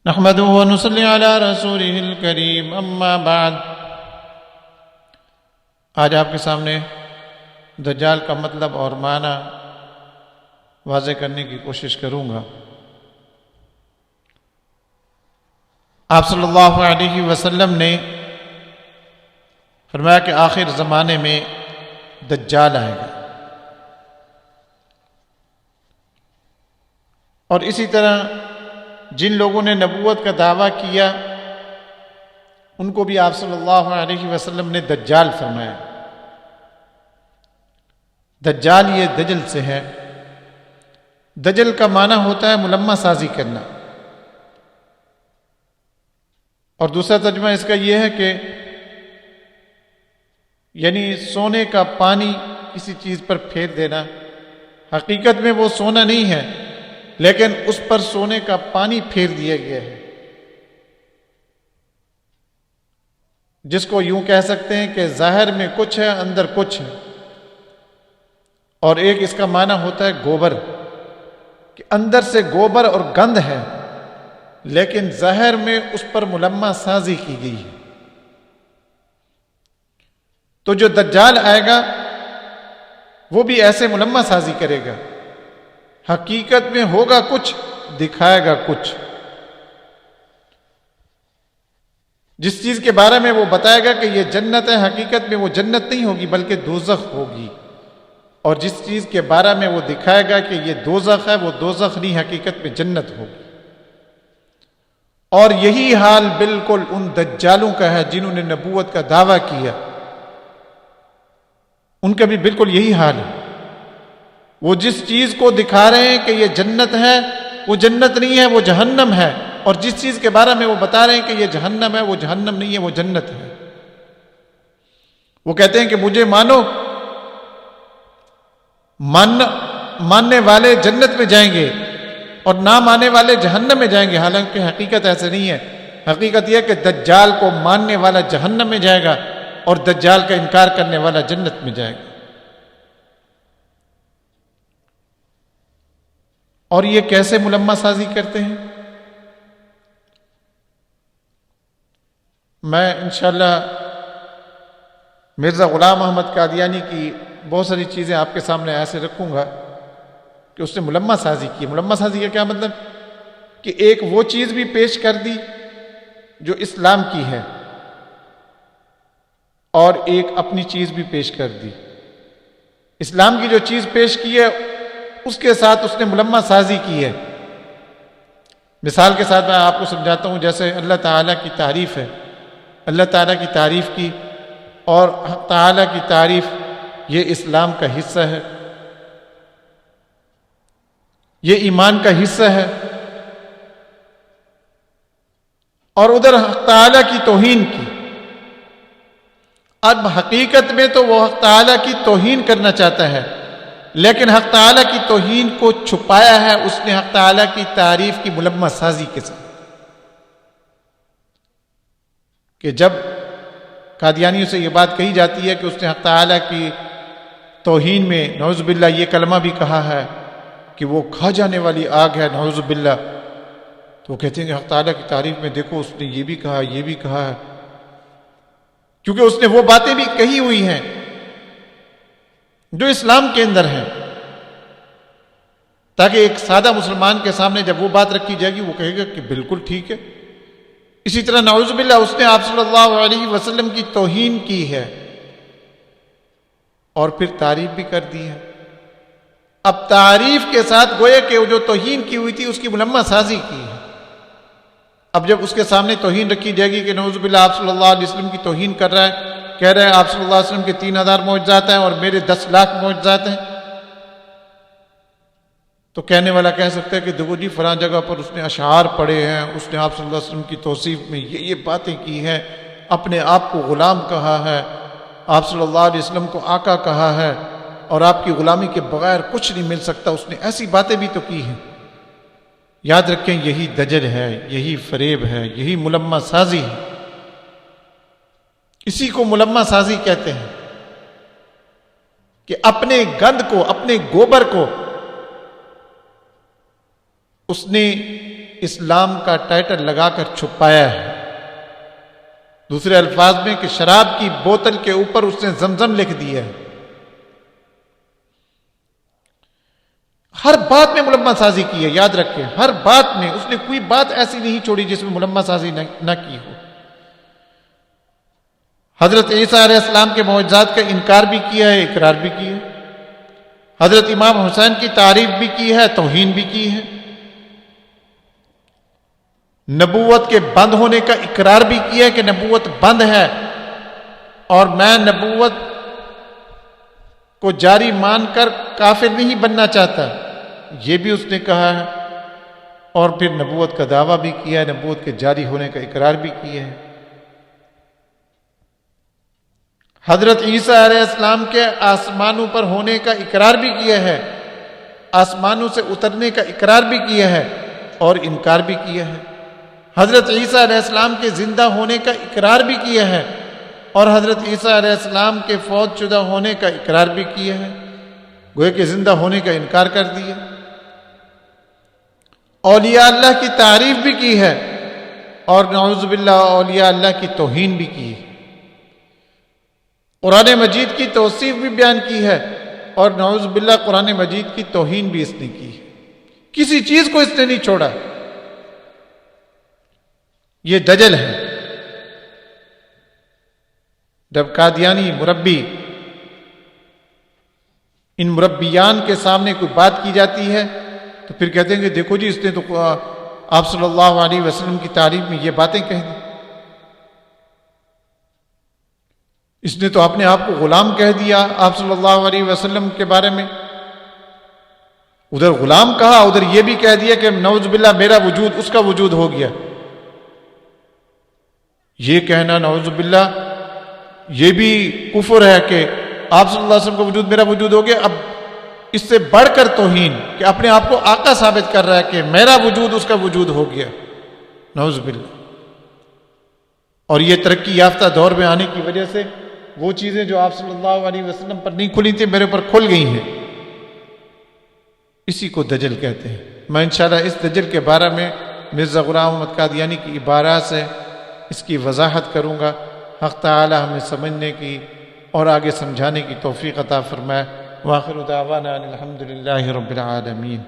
نحمده ونصلي على رسوله الكريم اما بعد۔ آج آپ کے سامنے دجال کا مطلب اور معنی واضح کرنے کی کوشش کروں گا۔ آپ صلی اللہ علیہ وسلم نے فرمایا کہ آخر زمانے میں دجال آئے گا، اور اسی طرح جن لوگوں نے نبوت کا دعویٰ کیا ان کو بھی آپ صلی اللہ علیہ وسلم نے دجال فرمایا۔ دجال یہ دجل سے ہے۔ دجل کا معنی ہوتا ہے ملمہ سازی کرنا، اور دوسرا ترجمہ اس کا یہ ہے کہ یعنی سونے کا پانی کسی چیز پر پھیر دینا۔ حقیقت میں وہ سونا نہیں ہے، لیکن اس پر سونے کا پانی پھیر دیا گیا ہے، جس کو یوں کہہ سکتے ہیں کہ ظاہر میں کچھ ہے اندر کچھ ہے۔ اور ایک اس کا معنی ہوتا ہے گوبر، کہ اندر سے گوبر اور گند ہے، لیکن ظاہر میں اس پر ملمہ سازی کی گئی ہے۔ تو جو دجال آئے گا وہ بھی ایسے ملمہ سازی کرے گا، حقیقت میں ہوگا کچھ، دکھائے گا کچھ۔ جس چیز کے بارے میں وہ بتائے گا کہ یہ جنت ہے، حقیقت میں وہ جنت نہیں ہوگی بلکہ دوزخ ہوگی، اور جس چیز کے بارے میں وہ دکھائے گا کہ یہ دوزخ ہے، وہ دوزخ نہیں، حقیقت میں جنت ہوگی۔ اور یہی حال بالکل ان دجالوں کا ہے جنہوں نے نبوت کا دعویٰ کیا، ان کا بھی بالکل یہی حال ہے۔ وہ جس چیز کو دکھا رہے ہیں کہ یہ جنت ہے، وہ جنت نہیں ہے، وہ جہنم ہے، اور جس چیز کے بارے میں وہ بتا رہے ہیں کہ یہ جہنم ہے، وہ جہنم نہیں ہے، وہ جنت ہے۔ وہ کہتے ہیں کہ مجھے مانو، ماننے والے جنت میں جائیں گے اور نہ ماننے والے جہنم میں جائیں گے، حالانکہ حقیقت ایسے نہیں ہے۔ حقیقت یہ ہے کہ دجال کو ماننے والا جہنم میں جائے گا اور دجال کا انکار کرنے والا جنت میں جائے گا۔ اور یہ کیسے ملمہ سازی کرتے ہیں؟ میں انشاءاللہ مرزا غلام احمد قادیانی کی بہت ساری چیزیں آپ کے سامنے ایسے رکھوں گا کہ اس نے ملمہ سازی کی۔ ملمہ سازی کا کیا مطلب؟ کہ ایک وہ چیز بھی پیش کر دی جو اسلام کی ہے، اور ایک اپنی چیز بھی پیش کر دی۔ اسلام کی جو چیز پیش کی ہے اس کے ساتھ اس نے ملمہ سازی کی ہے۔ مثال کے ساتھ میں آپ کو سمجھاتا ہوں، جیسے اللہ تعالیٰ کی تعریف ہے، اللہ تعالیٰ کی تعریف کی، اور حق تعالیٰ کی تعریف یہ اسلام کا حصہ ہے، یہ ایمان کا حصہ ہے، اور ادھر حق تعالیٰ کی توہین کی۔ اب حقیقت میں تو وہ حق تعالیٰ کی توہین کرنا چاہتا ہے، لیکن حق تعالیٰ کی توہین کو چھپایا ہے اس نے حق تعالیٰ کی تعریف کی ملمہ سازی کے ساتھ۔ کہ جب قادیانیوں سے یہ بات کہی جاتی ہے کہ اس نے حق تعالیٰ کی توہین میں نعوذ باللہ یہ کلمہ بھی کہا ہے کہ وہ کھا جانے والی آگ ہے، نعوذ باللہ، تو وہ کہتے ہیں کہ حق تعالیٰ کی تعریف میں دیکھو اس نے یہ بھی کہا، یہ بھی کہا ہے، کیونکہ اس نے وہ باتیں بھی کہی ہوئی ہیں جو اسلام کے اندر ہیں، تاکہ ایک سادہ مسلمان کے سامنے جب وہ بات رکھی جائے گی وہ کہے گا کہ بالکل ٹھیک ہے۔ اسی طرح نعوذ باللہ اس نے آپ صلی اللہ علیہ وسلم کی توہین کی ہے اور پھر تعریف بھی کر دی ہے۔ اب تعریف کے ساتھ گویا کہ جو توہین کی ہوئی تھی اس کی ملمہ سازی کی ہے۔ اب جب اس کے سامنے توہین رکھی جائے گی کہ نعوذ باللہ آپ صلی اللہ علیہ وسلم کی توہین کر رہا ہے، کہہ رہے ہیں آپ صلی اللہ علیہ وسلم کے 3000 معجزات ہیں اور میرے 10 لاکھ معجزات ہیں، تو کہنے والا کہہ سکتا ہے کہ دیکھو جی فلاں جگہ پر اس نے اشعار پڑھے ہیں، اس نے آپ صلی اللہ علیہ وسلم کی توصیف میں یہ باتیں کی ہیں، اپنے آپ کو غلام کہا ہے، آپ صلی اللہ علیہ وسلم کو آقا کہا ہے، اور آپ کی غلامی کے بغیر کچھ نہیں مل سکتا، اس نے ایسی باتیں بھی تو کی ہیں۔ یاد رکھیں یہی دجل ہے، یہی فریب ہے، یہی ملمہ سازی ہے، اسی کو ملمہ سازی کہتے ہیں، کہ اپنے گند کو، اپنے گوبر کو اس نے اسلام کا ٹائٹل لگا کر چھپایا ہے۔ دوسرے الفاظ میں کہ شراب کی بوتل کے اوپر اس نے زمزم لکھ دیا ہے۔ ہر بات میں ملمہ سازی کی ہے، یاد رکھیں، ہر بات میں اس نے کوئی بات ایسی نہیں چھوڑی جس میں ملمہ سازی نہ کی ہو۔ حضرت عیسیٰ علیہ السلام کے معجزات کا انکار بھی کیا ہے، اقرار بھی کیا ہے۔ حضرت امام حسین کی تعریف بھی کی ہے، توہین بھی کی ہے۔ نبوت کے بند ہونے کا اقرار بھی کیا ہے کہ نبوت بند ہے اور میں نبوت کو جاری مان کر کافر نہیں بننا چاہتا، یہ بھی اس نے کہا ہے۔ اور پھر نبوت کا دعویٰ بھی کیا ہے، نبوت کے جاری ہونے کا اقرار بھی کیا ہے۔ حضرت عیسیٰ علیہ السلام کے آسمانوں پر ہونے کا اقرار بھی کیا ہے، آسمانوں سے اترنے کا اقرار بھی کیا ہے اور انکار بھی کیا ہے۔ حضرت عیسیٰ علیہ السلام کے زندہ ہونے کا اقرار بھی کیا ہے اور حضرت عیسیٰ علیہ السلام کے فوت شدہ ہونے کا اقرار بھی کیا ہے، گویا کہ زندہ ہونے کا انکار کر دیا۔ اولیاء اللہ کی تعریف بھی کی ہے اور نعوذ باللہ اولیاء اللہ کی توہین بھی کی ہے۔ قرآن مجید کی توصیف بھی بیان کی ہے اور نعوذ باللہ قرآن مجید کی توہین بھی اس نے کی ہے۔ کسی چیز کو اس نے نہیں چھوڑا۔ یہ دجل ہے۔ جب قادیانی مربی ان مربیان کے سامنے کوئی بات کی جاتی ہے تو پھر کہتے ہیں کہ دیکھو جی اس نے تو آپ صلی اللہ علیہ وسلم کی تعریف میں یہ باتیں کہہ دی، اس نے تو اپنے آپ کو غلام کہہ دیا آپ صلی اللہ علیہ وسلم کے بارے میں، ادھر غلام کہا ادھر یہ بھی کہہ دیا کہ نعوذ باللہ میرا وجود اس کا وجود ہو گیا۔ یہ کہنا نعوذ باللہ یہ بھی کفر ہے کہ آپ صلی اللہ علیہ وسلم کا وجود میرا وجود ہو گیا۔ اب اس سے بڑھ کر توہین کہ اپنے آپ کو آقا ثابت کر رہا ہے کہ میرا وجود اس کا وجود ہو گیا، نعوذ باللہ۔ اور یہ ترقی یافتہ دور میں آنے کی وجہ سے وہ چیزیں جو آپ صلی اللہ علیہ وسلم پر نہیں کھلی تھیں میرے پر کھل گئی ہیں، اسی کو دجل کہتے ہیں۔ میں انشاءاللہ اس دجل کے بارے میں مرزا غلام محمد قادیانی کی عبارات سے اس کی وضاحت کروں گا۔ حق تعالی ہمیں سمجھنے کی اور آگے سمجھانے کی توفیق عطا فرمائے۔ وآخر دعوانا الحمدللہ رب العالمین۔